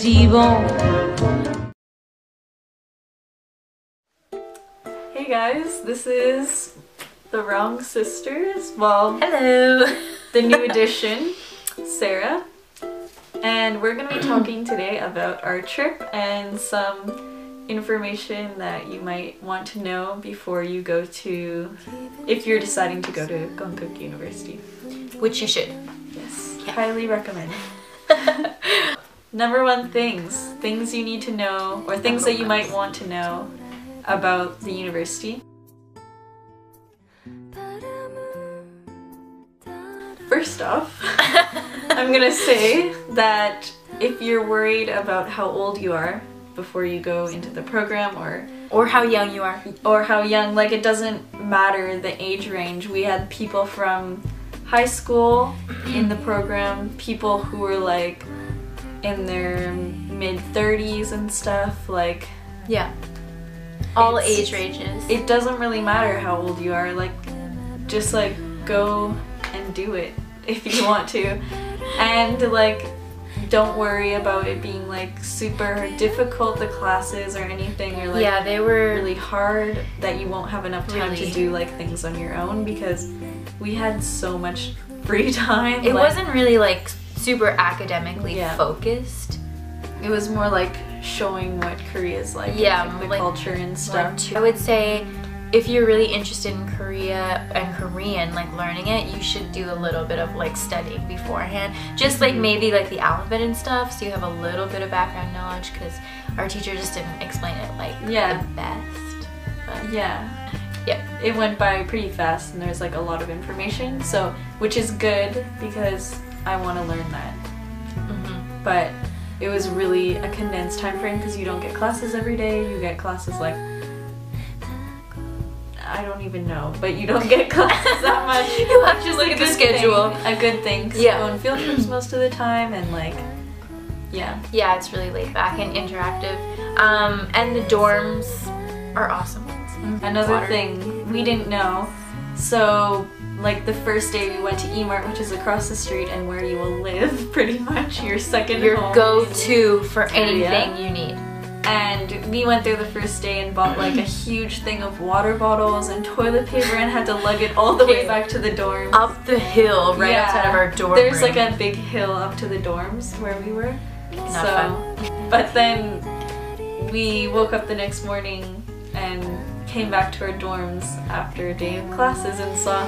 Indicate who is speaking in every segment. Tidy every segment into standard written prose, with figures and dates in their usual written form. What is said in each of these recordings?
Speaker 1: si bon.
Speaker 2: Hey guys, this is the Wrong Sisters. Well,
Speaker 3: hello!
Speaker 2: The new edition, Sarah. And we're going to be talking today about our trip and some information that you might want to know before you go to, if you're deciding to go to Konkuk University.
Speaker 3: Which you should.
Speaker 2: Yes, highly recommend. Number one, things you need to know, or things that you might want to know about the university. First off, I'm gonna say that if you're worried about how old you are before you go into the program,
Speaker 3: or how young you are,
Speaker 2: or how young, like, it doesn't matter the age range. We had people from high school in the program, people who were like in their mid-30s and stuff, like,
Speaker 3: yeah, all age ranges.
Speaker 2: It doesn't really matter how old you are, like, just like go and do it if you want to, and like don't worry about it being like super difficult, the classes or anything, or like,
Speaker 3: yeah, they were
Speaker 2: really hard that you won't have enough time to do like things on your own, because we had so much free time.
Speaker 3: It wasn't really like super academically focused.
Speaker 2: It was more like showing what Korea is like, and, like, the culture and stuff.
Speaker 3: I would say if you're really interested in Korea and Korean, like learning it, you should do a little bit of like studying beforehand. Just like maybe like the alphabet and stuff, so you have a little bit of background knowledge, because our teacher just didn't explain it like the best. But
Speaker 2: yeah, it went by pretty fast and there's like a lot of information, so which is good because I want to learn that. But it was really a condensed time frame because you don't get classes every day. You get classes like, I don't even know, but you don't get classes that much.
Speaker 3: You have to look at the schedule.
Speaker 2: A good thing. You go on field trips most of the time, and like, yeah,
Speaker 3: it's really laid back and interactive. And the dorms are awesome.
Speaker 2: Another thing we didn't know, so like the first day we went to E-Mart, which is across the street and where you will live pretty much, your home,
Speaker 3: go-to for anything you need.
Speaker 2: And we went there the first day and bought like a huge thing of water bottles and toilet paper and had to lug it all the way back to the dorms.
Speaker 3: Up the hill right outside of our dorm
Speaker 2: There's
Speaker 3: room.
Speaker 2: like a big hill up to the dorms where we were.
Speaker 3: Not fun.
Speaker 2: But then we woke up the next morning and came back to our dorms after a day of classes and saw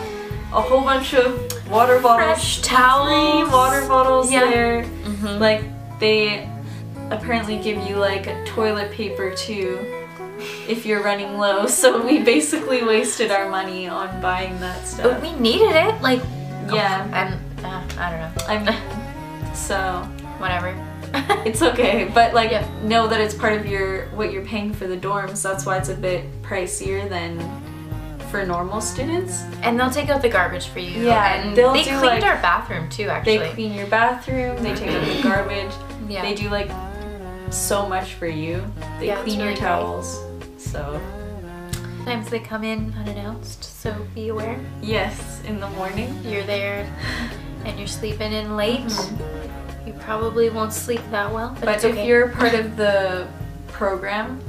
Speaker 2: a whole bunch of water bottles.
Speaker 3: Fresh towels.
Speaker 2: Free water bottles there. Like, they apparently give you like a toilet paper too if you're running low, so we basically wasted our money on buying that stuff.
Speaker 3: But we needed it, like,
Speaker 2: yeah.
Speaker 3: I don't know.
Speaker 2: I mean, so
Speaker 3: whatever.
Speaker 2: It's okay, but like, know that it's part of what you're paying for the dorms. That's why it's a bit pricier than for normal students. And
Speaker 3: they'll take out the garbage for you.
Speaker 2: Yeah,
Speaker 3: and they cleaned our bathroom too, actually.
Speaker 2: They clean your bathroom, they take out the garbage.
Speaker 3: Yeah.
Speaker 2: They do like so much for you. They clean your towels. So
Speaker 3: sometimes they come in unannounced, so be aware.
Speaker 2: Yes, in the morning.
Speaker 3: You're there and you're sleeping in late. You probably won't sleep that well, but
Speaker 2: if you're part of the program,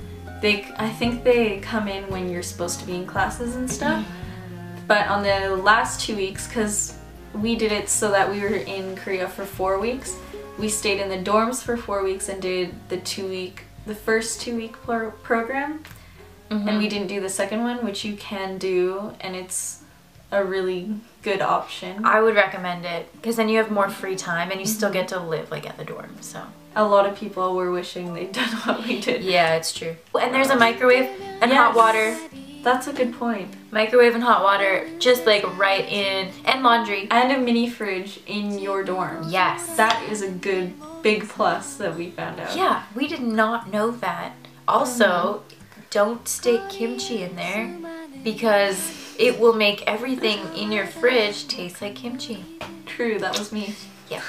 Speaker 2: I think they come in when you're supposed to be in classes and stuff. But on the last 2 weeks, because we did it so that we were in Korea for 4 weeks, we stayed in the dorms for 4 weeks and did the first 2 week program. And we didn't do the second one, which you can do, and it's a really good option.
Speaker 3: I would recommend it, because then you have more free time and you still get to live like at the dorm. So
Speaker 2: a lot of people were wishing they'd done what we did.
Speaker 3: Yeah, it's true. And there's a microwave and hot water.
Speaker 2: That's a good point.
Speaker 3: Microwave and hot water, just like right in, and laundry.
Speaker 2: And a mini fridge in your dorm.
Speaker 3: Yes.
Speaker 2: That is a good, big plus that we found out.
Speaker 3: Yeah, we did not know that. Also, don't stick kimchi in there, because it will make everything in your fridge taste like kimchi.
Speaker 2: True, that was me.
Speaker 3: Yeah.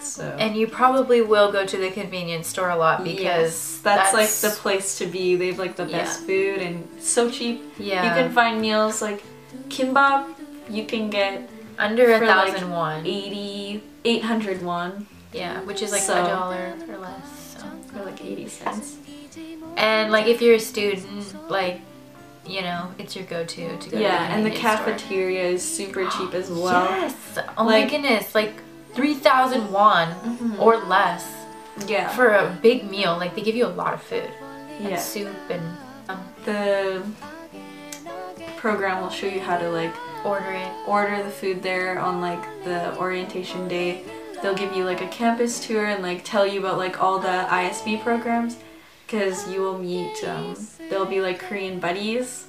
Speaker 2: So.
Speaker 3: And you probably will go to the convenience store a lot, because
Speaker 2: that's like the place to be. They have like the best food and so cheap.
Speaker 3: Yeah.
Speaker 2: You can find meals like kimbap, you can get
Speaker 3: under 1,000
Speaker 2: like
Speaker 3: won.
Speaker 2: 800 won.
Speaker 3: Yeah, which is like
Speaker 2: So-
Speaker 3: $1 or less. So.
Speaker 2: Or like 80 cents.
Speaker 3: And like if you're a student, like, you know, it's your go-to to go to
Speaker 2: Yeah,
Speaker 3: the
Speaker 2: and the
Speaker 3: convenience store.
Speaker 2: cafeteria is super cheap as well.
Speaker 3: Yes! Oh my
Speaker 2: Like-
Speaker 3: goodness, like 3,000 won or less
Speaker 2: Yeah.
Speaker 3: for a big meal. Like they give you a lot of food. And
Speaker 2: Yeah.
Speaker 3: soup and
Speaker 2: The program will show you how to like
Speaker 3: order it.
Speaker 2: order the food there on like the orientation day. They'll give you like a campus tour and like tell you about like all the ISB programs, because you will meet there'll be like Korean buddies,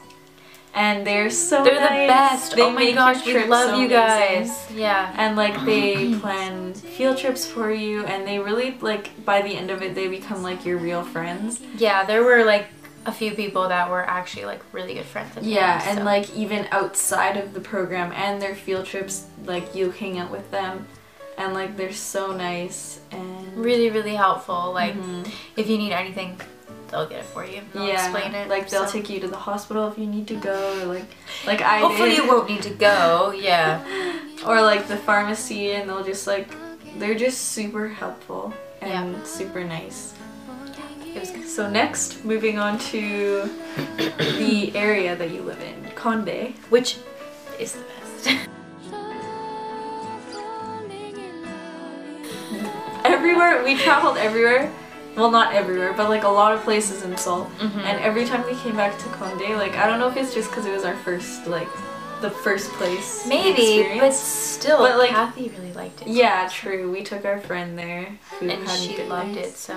Speaker 2: and they're so
Speaker 3: They're
Speaker 2: nice.
Speaker 3: the best.
Speaker 2: They
Speaker 3: Oh my
Speaker 2: make
Speaker 3: gosh,
Speaker 2: your
Speaker 3: we
Speaker 2: trip
Speaker 3: love
Speaker 2: so
Speaker 3: you
Speaker 2: amazing.
Speaker 3: guys. Yeah.
Speaker 2: And like they plan field trips for you, and they really like by the end of it they become like your real friends.
Speaker 3: Yeah, there were like a few people that were actually like really good friends of
Speaker 2: Yeah,
Speaker 3: mine,
Speaker 2: and
Speaker 3: so.
Speaker 2: like even outside of the program and their field trips, like you hang out with them, and like they're so nice and
Speaker 3: really, really helpful. Like
Speaker 2: Mhm.
Speaker 3: if you need anything, they'll get it for you. They'll explain it.
Speaker 2: like they'll
Speaker 3: so.
Speaker 2: take you to the hospital if you need to go, or like I
Speaker 3: Hopefully
Speaker 2: did.
Speaker 3: you won't need to go. Yeah.
Speaker 2: Or like the pharmacy, and they'll just like they're just super helpful and super nice.
Speaker 3: It was good.
Speaker 2: So next, moving on to the area that you live in, Konde.
Speaker 3: Which is the best.
Speaker 2: Everywhere, we traveled everywhere. Well, not everywhere, but like a lot of places in Seoul.
Speaker 3: Mhm.
Speaker 2: And every time we came back to Konde, like I don't know if it's just because it was our first, like, the first place we
Speaker 3: Maybe, but
Speaker 2: experienced.
Speaker 3: still,
Speaker 2: But, like,
Speaker 3: Kathy really liked it.
Speaker 2: Yeah, true. We took our friend there who
Speaker 3: And
Speaker 2: hadn't
Speaker 3: she
Speaker 2: been
Speaker 3: loved
Speaker 2: there.
Speaker 3: it, so.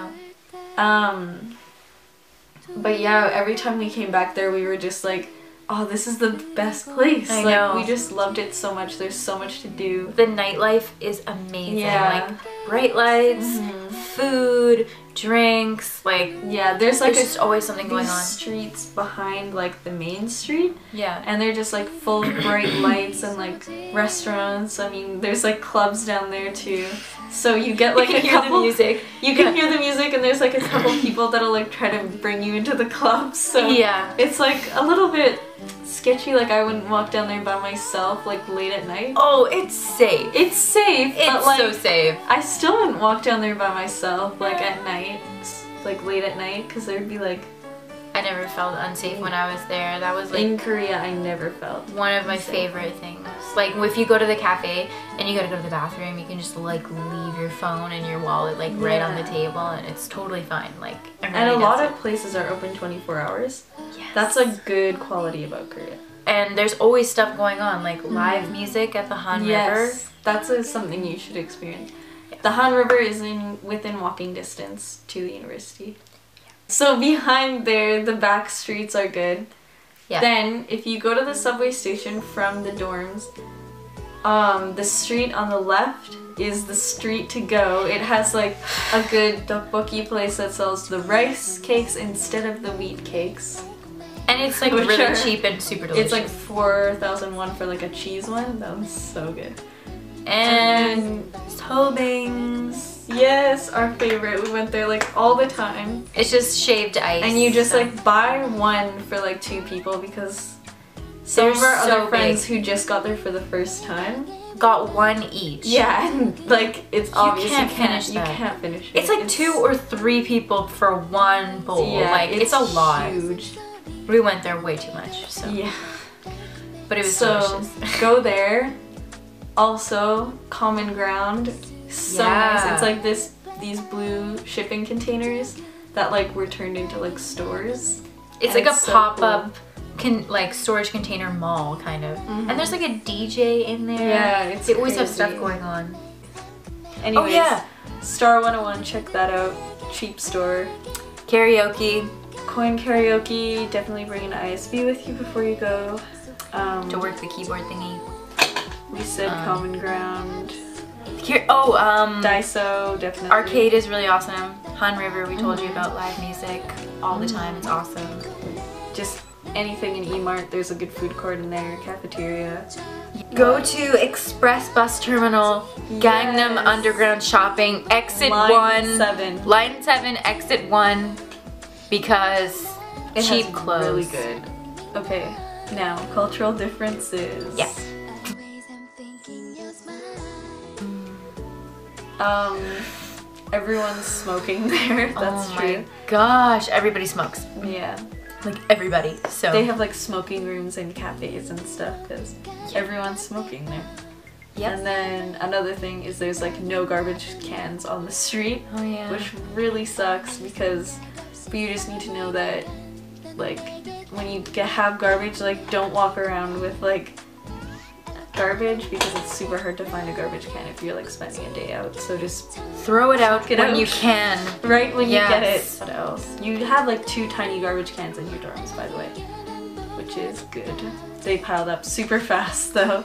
Speaker 2: But yeah, every time we came back there, we were just like, oh, this is the best place.
Speaker 3: I
Speaker 2: like,
Speaker 3: know.
Speaker 2: we just loved it so much. There's so much to do.
Speaker 3: The nightlife is amazing.
Speaker 2: Yeah.
Speaker 3: Like, bright lights, food, drinks, like,
Speaker 2: Yeah, there's like
Speaker 3: there's just always something going
Speaker 2: these
Speaker 3: on.
Speaker 2: streets behind like the main street,
Speaker 3: Yeah.
Speaker 2: and they're just like full of bright lights and like restaurants. I mean, there's like clubs down there too. So you get like
Speaker 3: You
Speaker 2: a
Speaker 3: can hear the
Speaker 2: couple
Speaker 3: music.
Speaker 2: You can hear the music, and there's like a couple people that'll like try to bring you into the club. So
Speaker 3: Yeah.
Speaker 2: it's like a little bit sketchy. Like I wouldn't walk down there by myself like late at night.
Speaker 3: Oh, it's safe.
Speaker 2: It's safe,
Speaker 3: It's
Speaker 2: but like
Speaker 3: so safe.
Speaker 2: I still wouldn't walk down there by myself like at night, like late at night, because there'd be like
Speaker 3: I never felt unsafe when I was there. That was like
Speaker 2: in Korea I never felt.
Speaker 3: one of my favorite things. Like if you go to the cafe and you gotta go to the bathroom, you can just like leave your phone and your wallet like right on the
Speaker 2: Yeah.
Speaker 3: table, and it's totally fine. Like
Speaker 2: And a lot of places are open 24 hours.
Speaker 3: yes.
Speaker 2: That's a good quality about Korea.
Speaker 3: and there's always stuff going on, like live music at the Han River.
Speaker 2: That's something you should experience. The Han River is within walking distance to the university. So behind there, the back streets are good.
Speaker 3: Yeah.
Speaker 2: Then, if you go to the subway station from the dorms, the street on the left is the street to go. It has like a good tteokbokki place that sells the rice cakes instead of the wheat cakes.
Speaker 3: And it's like
Speaker 2: Which
Speaker 3: really
Speaker 2: are-
Speaker 3: cheap and super delicious.
Speaker 2: It's like 4,001 for like a cheese one. That one's so good.
Speaker 3: and
Speaker 2: Tobings. Yes, our favorite. We went there like all the time.
Speaker 3: it's just shaved ice.
Speaker 2: And you just
Speaker 3: so-
Speaker 2: like buy one for like 2 people, because some
Speaker 3: They're
Speaker 2: of our
Speaker 3: so
Speaker 2: other friends
Speaker 3: big.
Speaker 2: who just got there for the first time.
Speaker 3: got one each.
Speaker 2: Yeah, and like it's obvious
Speaker 3: can't finish
Speaker 2: you
Speaker 3: that.
Speaker 2: can't finish it.
Speaker 3: It's like 2 or 3 people for one bowl.
Speaker 2: yeah,
Speaker 3: like it's a lot.
Speaker 2: Huge.
Speaker 3: We went there way too much. So.
Speaker 2: Yeah.
Speaker 3: But it was
Speaker 2: So
Speaker 3: delicious.
Speaker 2: go there. Also, Common Ground. So
Speaker 3: Yeah.
Speaker 2: nice. It's like these blue shipping containers that like were turned into like stores.
Speaker 3: It's
Speaker 2: And
Speaker 3: like
Speaker 2: it's
Speaker 3: a
Speaker 2: so
Speaker 3: pop-up like storage container mall kind of. And there's like a DJ in there.
Speaker 2: Yeah, it's
Speaker 3: They always have stuff
Speaker 2: crazy.
Speaker 3: going on.
Speaker 2: Anyways,
Speaker 3: yeah.
Speaker 2: Star 101, check that out. Cheap store.
Speaker 3: Karaoke.
Speaker 2: Coin karaoke, definitely bring an ISB with you before you go.
Speaker 3: To work the keyboard thingy.
Speaker 2: We said Common Ground. Daiso, definitely.
Speaker 3: Arcade is really awesome. Han River, we told you about live music all the time. It's awesome.
Speaker 2: Just anything in E-Mart, there's a good food court in there, cafeteria.
Speaker 3: Go to Express Bus Terminal, Gangnam
Speaker 2: Yes.
Speaker 3: Underground Shopping, Exit
Speaker 2: Line
Speaker 3: 1.
Speaker 2: 7.
Speaker 3: Line 7, Exit 1. Because
Speaker 2: It
Speaker 3: cheap
Speaker 2: has
Speaker 3: clothes.
Speaker 2: really good. Okay, now cultural differences.
Speaker 3: Yeah.
Speaker 2: Everyone's smoking there. That's true.
Speaker 3: Oh my gosh, everybody smokes.
Speaker 2: Yeah.
Speaker 3: Like everybody. So
Speaker 2: they have like smoking rooms and cafes and stuff because everyone's smoking there.
Speaker 3: Yes.
Speaker 2: And then another thing is there's like no garbage cans on the street.
Speaker 3: Oh yeah.
Speaker 2: Which really sucks because you just need to know that like when you have garbage, like don't walk around with like garbage because it's super hard to find a garbage can if you're like spending a day out. So just
Speaker 3: throw it out when you can.
Speaker 2: Right when you get it. What else? You have like 2 tiny garbage cans in your dorms, by the way, which is good. They piled up super fast though.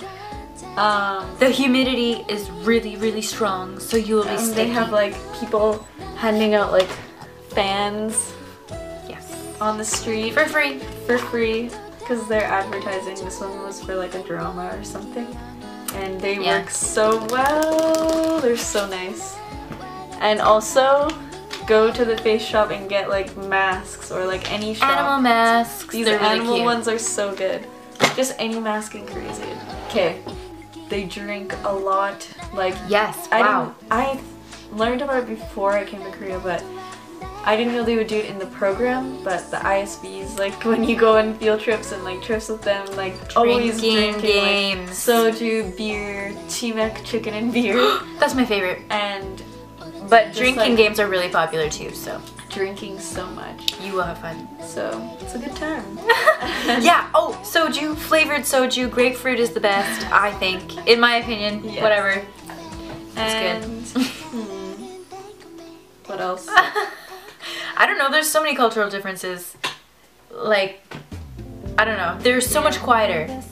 Speaker 3: The humidity is really, really strong, so you will be sticky.
Speaker 2: They have like people handing out like fans.
Speaker 3: Yes.
Speaker 2: On the street
Speaker 3: for free.
Speaker 2: For free. Because they're advertising. This one was for like a drama or something. And they work so well. They're so nice. And also, go to the face shop and get like masks or like any shop.
Speaker 3: Animal masks.
Speaker 2: These animal ones are so good. Just any mask in Korea is good. Okay. They drink a lot. Like
Speaker 3: yes, wow.
Speaker 2: I learned about it before I came to Korea, but I didn't know they would do it in the program, but the ISBs, like when you go on field trips and like trips with them, like always drinking
Speaker 3: games.
Speaker 2: Like, soju, beer, chimek, chicken and beer.
Speaker 3: That's my favorite. But drinking games are really popular too, so.
Speaker 2: Drinking so much.
Speaker 3: You will have fun.
Speaker 2: So, it's a good time.
Speaker 3: Yeah, oh, soju, flavored soju, grapefruit is the best, I think. In my opinion, whatever. It's good.
Speaker 2: What else?
Speaker 3: I don't know, there's so many cultural differences. Like, I don't know, they're so much quieter.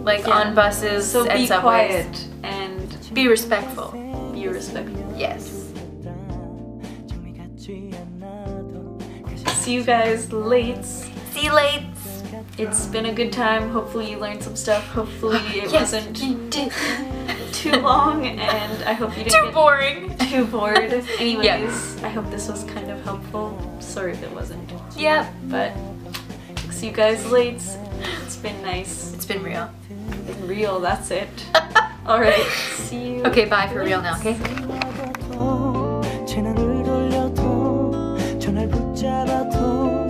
Speaker 3: Like on buses and
Speaker 2: be
Speaker 3: subways.
Speaker 2: Quiet and
Speaker 3: be respectful.
Speaker 2: Be respectful.
Speaker 3: Yes.
Speaker 2: See you guys late.
Speaker 3: See you late.
Speaker 2: It's been a good time. Hopefully you learned some stuff. Hopefully it wasn't too long, and I hope you didn't get
Speaker 3: boring.
Speaker 2: Too bored. Anyways, I hope this was kind of helpful. Sorry if it wasn't.
Speaker 3: Yep.
Speaker 2: But see you guys late. It's been nice.
Speaker 3: It's been real.
Speaker 2: Been real. That's it. All right. See you.
Speaker 3: Okay. Bye for real now. Okay.
Speaker 1: 전화를 돌려도 전화를 붙잡아도